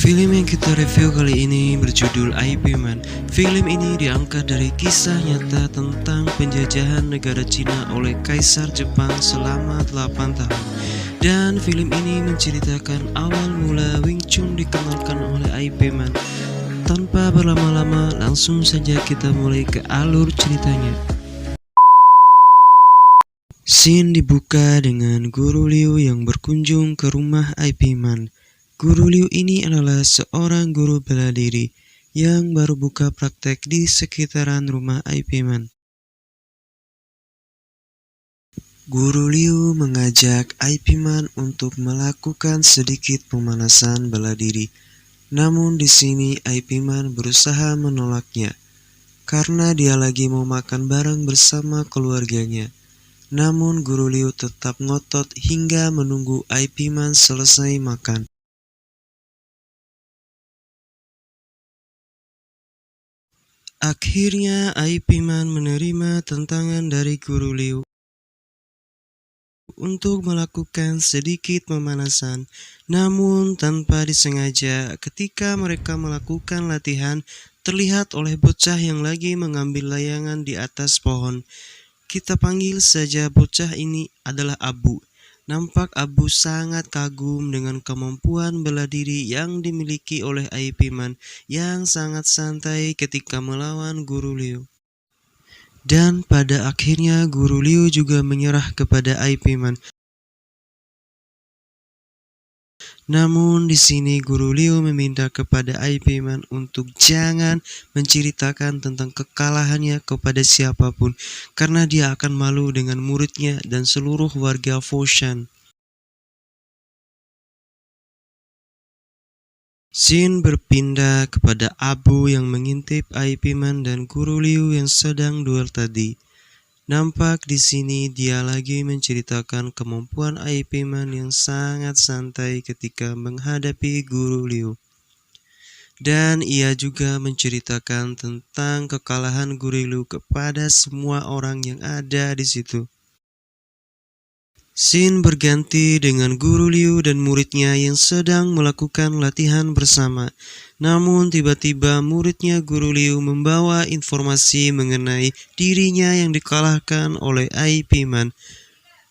Film yang kita review kali ini berjudul IP Man. Film ini diangkat dari kisah nyata tentang penjajahan negara Cina oleh Kaisar Jepang selama 8 tahun. Dan film ini menceritakan awal mula Wing Chun dikenalkan oleh IP Man. Tanpa berlama-lama, langsung saja kita mulai ke alur ceritanya. Scene dibuka dengan Guru Liu yang berkunjung ke rumah IP Man. Guru Liu ini adalah seorang guru bela diri yang baru buka praktek di sekitaran rumah IP Man. Guru Liu mengajak IP Man untuk melakukan sedikit pemanasan bela diri. Namun di sini IP Man berusaha menolaknya karena dia lagi mau makan bareng bersama keluarganya. Namun Guru Liu tetap ngotot hingga menunggu IP Man selesai makan. Akhirnya IP Man menerima tantangan dari Guru Liu untuk melakukan sedikit pemanasan. Namun tanpa disengaja, ketika mereka melakukan latihan, terlihat oleh bocah yang lagi mengambil layangan di atas pohon. Kita panggil saja bocah ini adalah Abu. Nampak Abu sangat kagum dengan kemampuan bela diri yang dimiliki oleh IP Man yang sangat santai ketika melawan Guru Liu. Dan pada akhirnya Guru Liu juga menyerah kepada IP Man. Namun di sini Guru Liu meminta kepada IP Man untuk jangan menceritakan tentang kekalahannya kepada siapapun karena dia akan malu dengan muridnya dan seluruh warga Foshan. Scene berpindah kepada Abu yang mengintip IP Man dan Guru Liu yang sedang duel tadi. Nampak di sini dia lagi menceritakan kemampuan IP Man yang sangat santai ketika menghadapi Guru Liu. Dan ia juga menceritakan tentang kekalahan Guru Liu kepada semua orang yang ada di situ. Scene berganti dengan Guru Liu dan muridnya yang sedang melakukan latihan bersama. Namun tiba-tiba muridnya Guru Liu membawa informasi mengenai dirinya yang dikalahkan oleh IP Man.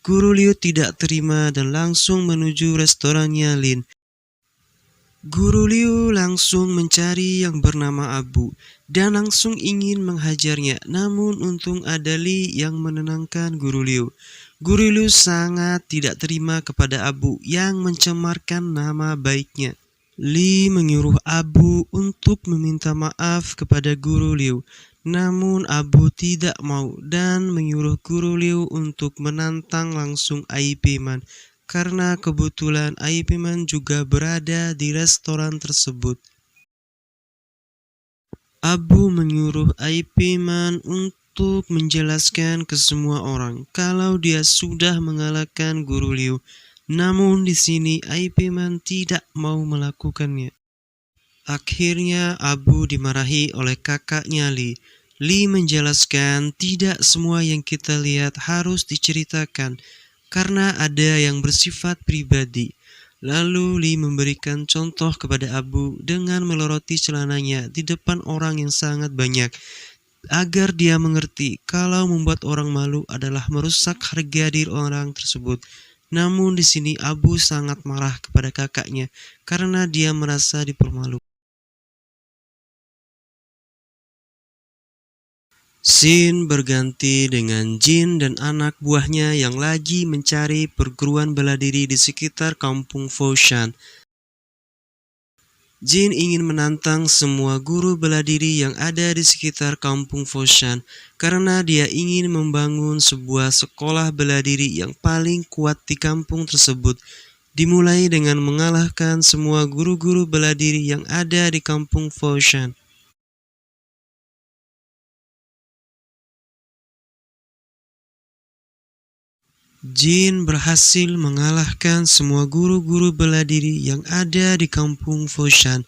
Guru Liu tidak terima dan langsung menuju restorannya Lin. Guru Liu langsung mencari yang bernama Abu dan langsung ingin menghajarnya. Namun untung ada Li yang menenangkan Guru Liu. Guru Liu sangat tidak terima kepada Abu yang mencemarkan nama baiknya. Li menyuruh Abu untuk meminta maaf kepada Guru Liu. Namun Abu tidak mau dan menyuruh Guru Liu untuk menantang langsung IP Man. Karena kebetulan IP Man juga berada di restoran tersebut. Abu menyuruh IP Man untuk menjelaskan ke semua orang kalau dia sudah mengalahkan Guru Liu. Namun di sini IP Man tidak mau melakukannya. Akhirnya Abu dimarahi oleh kakaknya Li. Li menjelaskan tidak semua yang kita lihat harus diceritakan karena ada yang bersifat pribadi. Lalu Li memberikan contoh kepada Abu dengan meloroti celananya di depan orang yang sangat banyak agar dia mengerti kalau membuat orang malu adalah merusak harga diri orang tersebut. Namun di sini Abu sangat marah kepada kakaknya karena dia merasa dipermalukan. Scene berganti dengan Jin dan anak buahnya yang lagi mencari perguruan bela diri di sekitar kampung Foshan. Jin ingin menantang semua guru bela diri yang ada di sekitar kampung Foshan karena dia ingin membangun sebuah sekolah bela diri yang paling kuat di kampung tersebut. Dimulai dengan mengalahkan semua guru-guru bela diri yang ada di kampung Foshan. Jin berhasil mengalahkan semua guru-guru bela diri yang ada di kampung Foshan.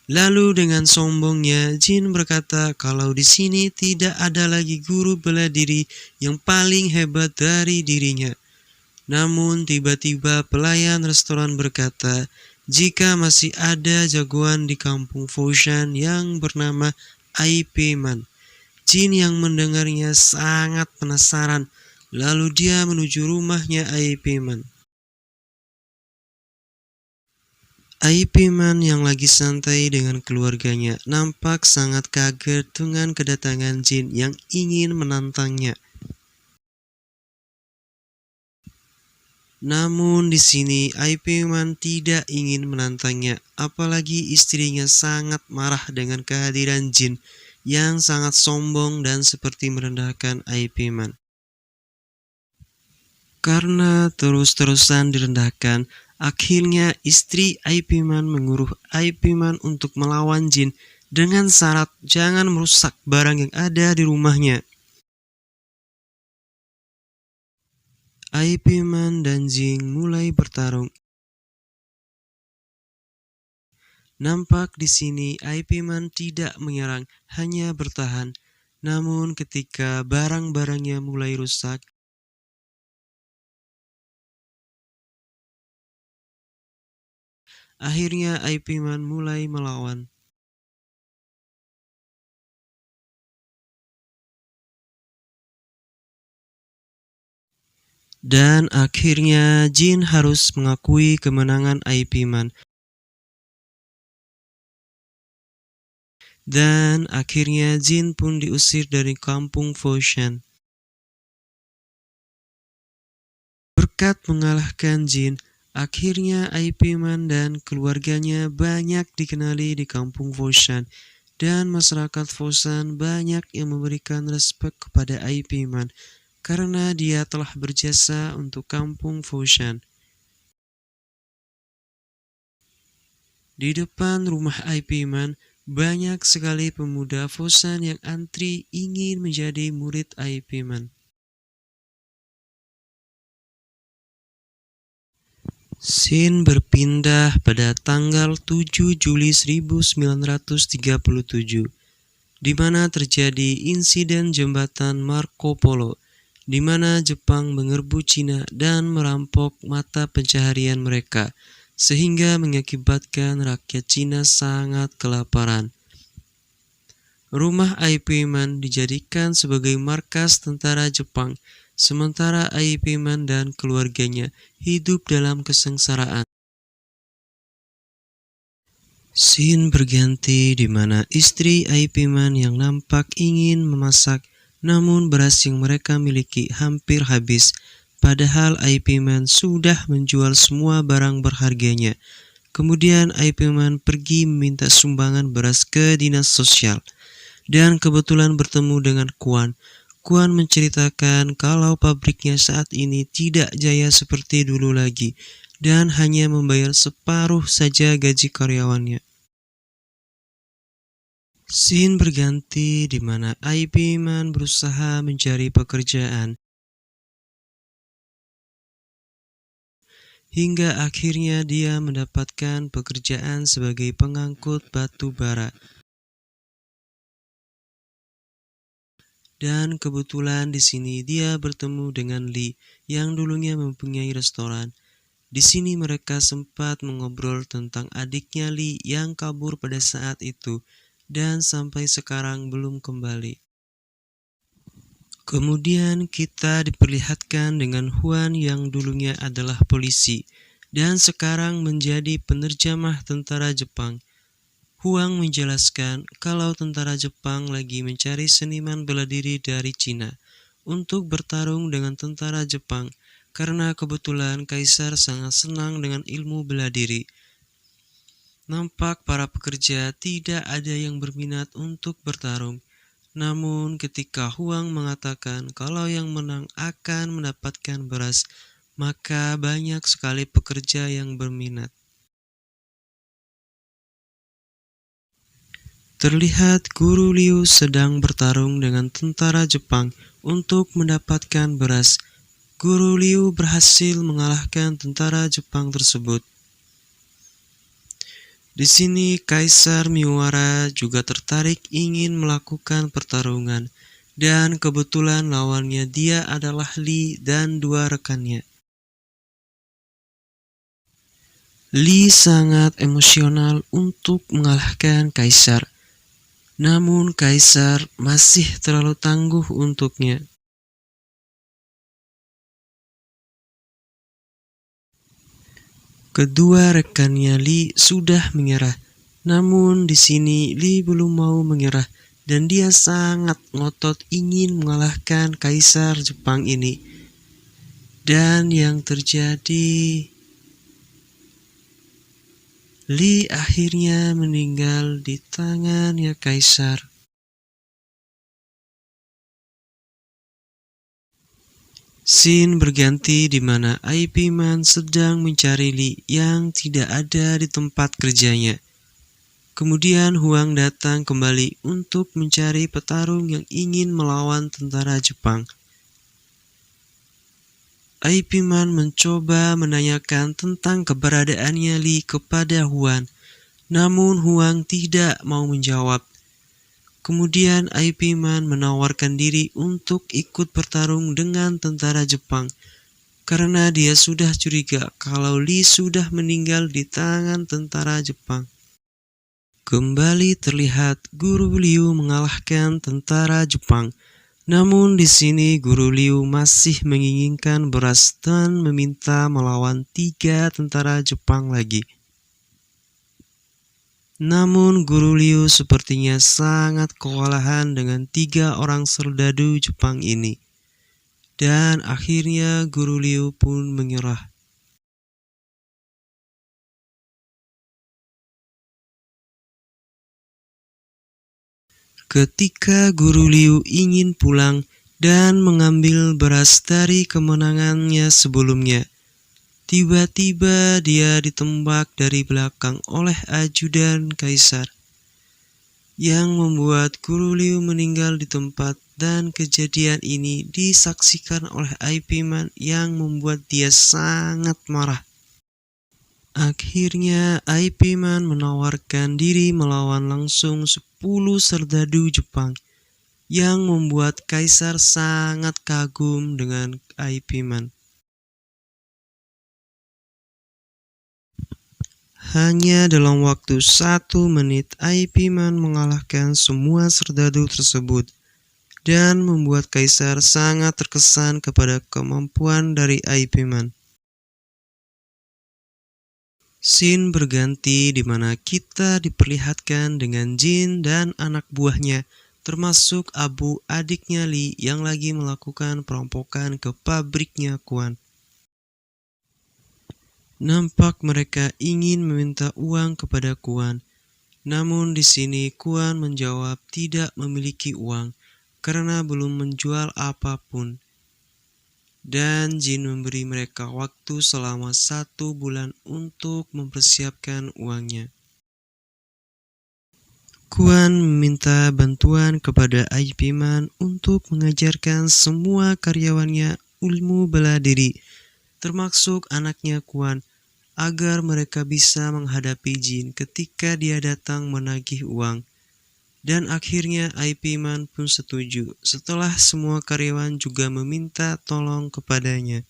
Lalu dengan sombongnya, Jin berkata kalau di sini tidak ada lagi guru bela diri yang paling hebat dari dirinya. Namun tiba-tiba pelayan restoran berkata, jika masih ada jagoan di kampung Foshan yang bernama Ai Man. Jin yang mendengarnya sangat penasaran, lalu dia menuju rumahnya Ai Man. Ai Man yang lagi santai dengan keluarganya nampak sangat kaget dengan kedatangan Jin yang ingin menantangnya. Namun di sini Ai Man tidak ingin menantangnya, apalagi istrinya sangat marah dengan kehadiran Jin yang sangat sombong dan seperti merendahkan Ai Man. Karena terus-terusan direndahkan, akhirnya istri Ai Man menyuruh Ai Man untuk melawan Jin dengan syarat jangan merusak barang yang ada di rumahnya. Ai Man dan Jin mulai bertarung. Nampak di sini Ai Man tidak menyerang, hanya bertahan. Namun ketika barang-barangnya mulai rusak, akhirnya Ai Man mulai melawan. Dan akhirnya Jin harus mengakui kemenangan Ai Man. Dan akhirnya Jin pun diusir dari kampung Foshan. Berkat mengalahkan Jin, akhirnya Ai Man dan keluarganya banyak dikenali di kampung Foshan. Dan masyarakat Foshan banyak yang memberikan respek kepada Ai Man karena dia telah berjasa untuk kampung Foshan. Di depan rumah Ai Man, banyak sekali pemuda Foshan yang antri ingin menjadi murid Ai Man. Scene berpindah pada tanggal 7 Juli 1937, di mana terjadi insiden jembatan Marco Polo, di mana Jepang menyerbu Cina dan merampok mata pencaharian mereka, sehingga mengakibatkan rakyat Cina sangat kelaparan. Rumah Ai Man dijadikan sebagai markas tentara Jepang, sementara Ai Man dan keluarganya hidup dalam kesengsaraan. Scene berganti di mana istri Ai Man yang nampak ingin memasak, namun beras yang mereka miliki hampir habis. Padahal Ai Man sudah menjual semua barang berharganya. Kemudian Ai Man pergi meminta sumbangan beras ke dinas sosial. Dan kebetulan bertemu dengan Kuan. Kuan menceritakan kalau pabriknya saat ini tidak jaya seperti dulu lagi dan hanya membayar separuh saja gaji karyawannya. Scene berganti di mana Ai Man berusaha mencari pekerjaan hingga akhirnya dia mendapatkan pekerjaan sebagai pengangkut batu bara. Dan kebetulan di sini dia bertemu dengan Lee yang dulunya mempunyai restoran. Di sini mereka sempat mengobrol tentang adiknya Lee yang kabur pada saat itu dan sampai sekarang belum kembali. Kemudian kita diperlihatkan dengan Huan yang dulunya adalah polisi dan sekarang menjadi penerjemah tentara Jepang. Huang menjelaskan kalau tentara Jepang lagi mencari seniman bela diri dari Cina untuk bertarung dengan tentara Jepang karena kebetulan Kaisar sangat senang dengan ilmu bela diri. Nampak para pekerja tidak ada yang berminat untuk bertarung. Namun ketika Huang mengatakan kalau yang menang akan mendapatkan beras, maka banyak sekali pekerja yang berminat. Terlihat Guru Liu sedang bertarung dengan tentara Jepang untuk mendapatkan beras. Guru Liu berhasil mengalahkan tentara Jepang tersebut. Di sini Kaisar Miwara juga tertarik ingin melakukan pertarungan, dan kebetulan lawannya dia adalah Li dan dua rekannya. Li sangat emosional untuk mengalahkan kaisar, namun kaisar masih terlalu tangguh untuknya. Kedua rekannya Li sudah menyerah, namun di sini Li belum mau menyerah dan dia sangat ngotot ingin mengalahkan kaisar Jepang ini. Dan yang terjadi, Li akhirnya meninggal di tangannya kaisar. Scene berganti di mana IP Man sedang mencari Li yang tidak ada di tempat kerjanya. Kemudian Huang datang kembali untuk mencari petarung yang ingin melawan tentara Jepang. IP Man mencoba menanyakan tentang keberadaannya Li kepada Huang, namun Huang tidak mau menjawab. Kemudian IP Man menawarkan diri untuk ikut bertarung dengan tentara Jepang, karena dia sudah curiga kalau Li sudah meninggal di tangan tentara Jepang. Kembali terlihat Guru Liu mengalahkan tentara Jepang. Namun di sini Guru Liu masih menginginkan beras dan meminta melawan 3 tentara Jepang lagi. Namun Guru Liu sepertinya sangat kewalahan dengan 3 orang serdadu Jepang ini. Dan akhirnya Guru Liu pun menyerah. Ketika Guru Liu ingin pulang dan mengambil beras dari kemenangannya sebelumnya, tiba-tiba dia ditembak dari belakang oleh ajudan kaisar, yang membuat Guru Liu meninggal di tempat, dan kejadian ini disaksikan oleh IP Man yang membuat dia sangat marah. Akhirnya IP Man menawarkan diri melawan langsung 10 serdadu Jepang, yang membuat kaisar sangat kagum dengan IP Man. Hanya dalam waktu 1 menit IP Man mengalahkan semua serdadu tersebut dan membuat kaisar sangat terkesan kepada kemampuan dari IP Man. Scene berganti di mana kita diperlihatkan dengan Jin dan anak buahnya, termasuk Abu, adiknya Li, yang lagi melakukan perampokan ke pabriknya Kuan. Nampak mereka ingin meminta uang kepada Kuan, namun di sini Kuan menjawab tidak memiliki uang karena belum menjual apapun. Dan Jin memberi mereka waktu selama 1 bulan untuk mempersiapkan uangnya. Kuan meminta bantuan kepada IP Man untuk mengajarkan semua karyawannya ilmu bela diri, termasuk anaknya Kuan, agar mereka bisa menghadapi Jin ketika dia datang menagih uang. Dan akhirnya IP Man pun setuju setelah semua karyawan juga meminta tolong kepadanya.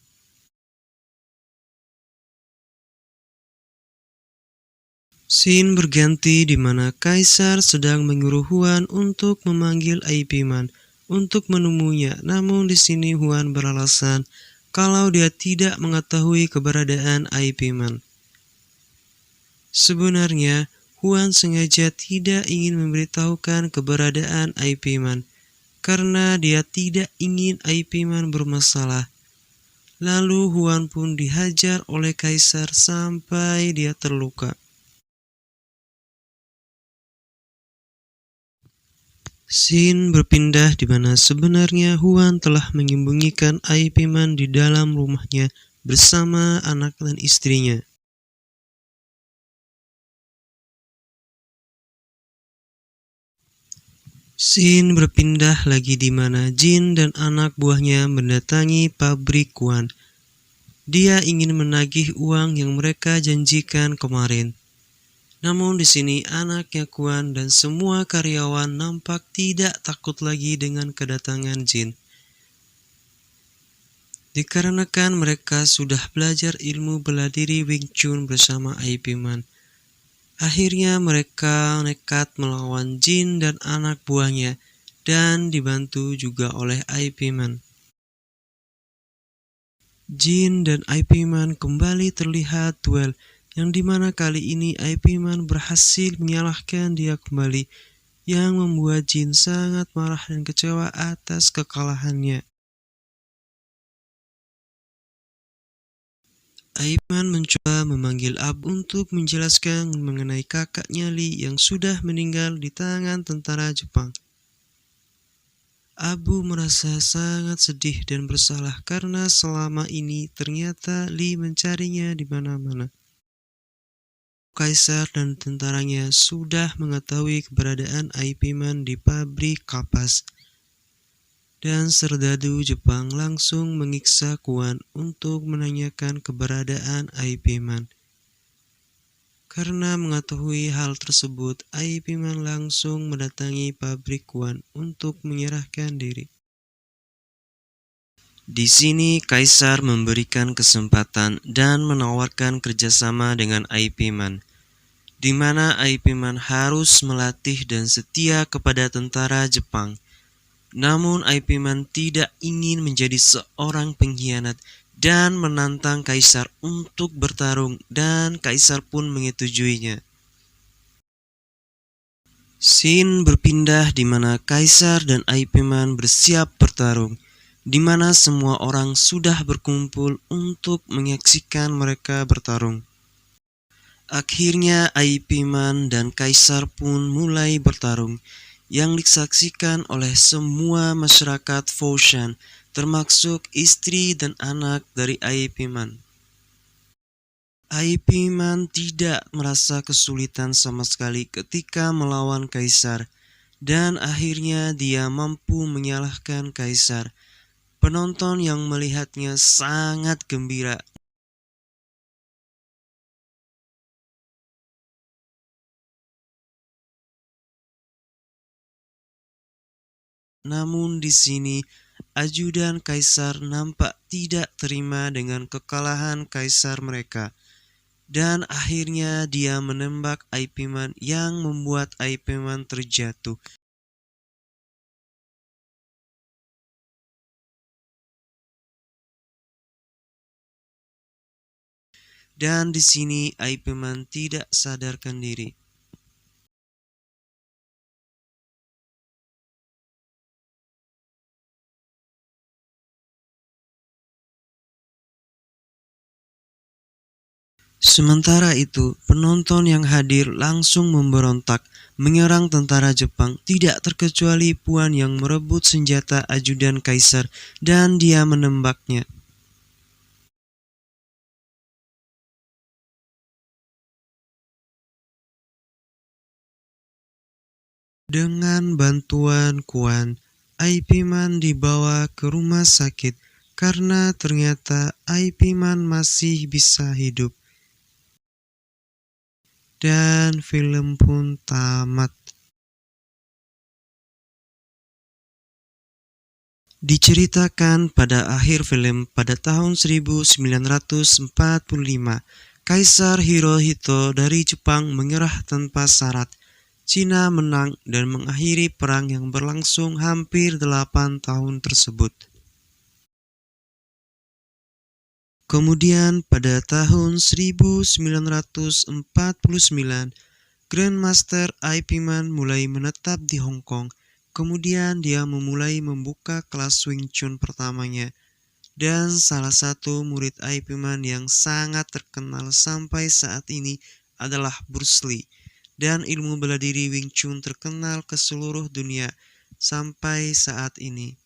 Scene berganti di mana kaisar sedang menyuruh Huan untuk memanggil IP Man untuk menemuinya, namun di sini Huan beralasan kalau dia tidak mengetahui keberadaan IP Man. Sebenarnya Huan sengaja tidak ingin memberitahukan keberadaan IP Man karena dia tidak ingin IP Man bermasalah. Lalu Huan pun dihajar oleh kaisar sampai dia terluka. Scene berpindah di mana sebenarnya Huan telah menyembunyikan IP Man di dalam rumahnya bersama anak dan istrinya. Scene berpindah lagi di mana Jin dan anak buahnya mendatangi pabrik Kuan. Dia ingin menagih uang yang mereka janjikan kemarin. Namun di sini anaknya Kuan dan semua karyawan nampak tidak takut lagi dengan kedatangan Jin. Dikarenakan mereka sudah belajar ilmu bela diri Wing Chun bersama IP Man, akhirnya mereka nekat melawan Jin dan anak buahnya dan dibantu juga oleh IP Man. Jin dan IP Man kembali terlihat duel, yang dimana kali ini IP Man berhasil menyalahkan dia kembali, yang membuat Jin sangat marah dan kecewa atas kekalahannya. IP Man mencoba memanggil Abu untuk menjelaskan mengenai kakaknya Lee yang sudah meninggal di tangan tentara Jepang. Abu merasa sangat sedih dan bersalah karena selama ini ternyata Lee mencarinya di mana-mana. Kaisar dan tentaranya sudah mengetahui keberadaan IP Man di pabrik kapas, dan serdadu Jepang langsung mengiksa Kuan untuk menanyakan keberadaan IP Man. Karena mengetahui hal tersebut, IP Man langsung mendatangi pabrik Kuan untuk menyerahkan diri. Di sini Kaisar memberikan kesempatan dan menawarkan kerjasama dengan IP Man, di mana IP Man harus melatih dan setia kepada tentara Jepang. Namun IP Man tidak ingin menjadi seorang pengkhianat dan menantang Kaisar untuk bertarung, dan Kaisar pun menyetujuinya. Scene berpindah di mana Kaisar dan IP Man bersiap bertarung, di mana semua orang sudah berkumpul untuk menyaksikan mereka bertarung. Akhirnya IP Man dan Kaisar pun mulai bertarung, yang disaksikan oleh semua masyarakat Foshan, termasuk istri dan anak dari IP Man. IP Man tidak merasa kesulitan sama sekali ketika melawan Kaisar, dan akhirnya dia mampu menyalahkan Kaisar. Penonton yang melihatnya sangat gembira. Namun di sini, ajudan Kaisar nampak tidak terima dengan kekalahan Kaisar mereka, dan akhirnya dia menembak IP Man yang membuat IP Man terjatuh. Dan di sini IP Man tidak sadarkan diri. Sementara itu, penonton yang hadir langsung memberontak, menyerang tentara Jepang, tidak terkecuali Puan yang merebut senjata ajudan Kaisar dan dia menembaknya. Dengan bantuan Kuan, IP Man dibawa ke rumah sakit karena ternyata IP Man masih bisa hidup. Dan film pun tamat. Diceritakan pada akhir film pada tahun 1945, Kaisar Hirohito dari Jepang menyerah tanpa syarat. Cina menang dan mengakhiri perang yang berlangsung hampir 8 tahun tersebut. Kemudian pada tahun 1949, Grandmaster IP Man mulai menetap di Hong Kong. Kemudian dia memulai membuka kelas Wing Chun pertamanya. Dan salah satu murid IP Man yang sangat terkenal sampai saat ini adalah Bruce Lee. Dan ilmu bela diri Wing Chun terkenal ke seluruh dunia sampai saat ini.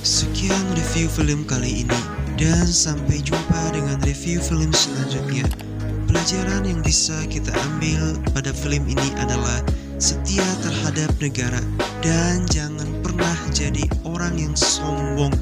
Sekian review film kali ini, dan sampai jumpa dengan review film selanjutnya. Pelajaran yang bisa kita ambil pada film ini adalah setia terhadap negara, dan jangan pernah jadi orang yang sombong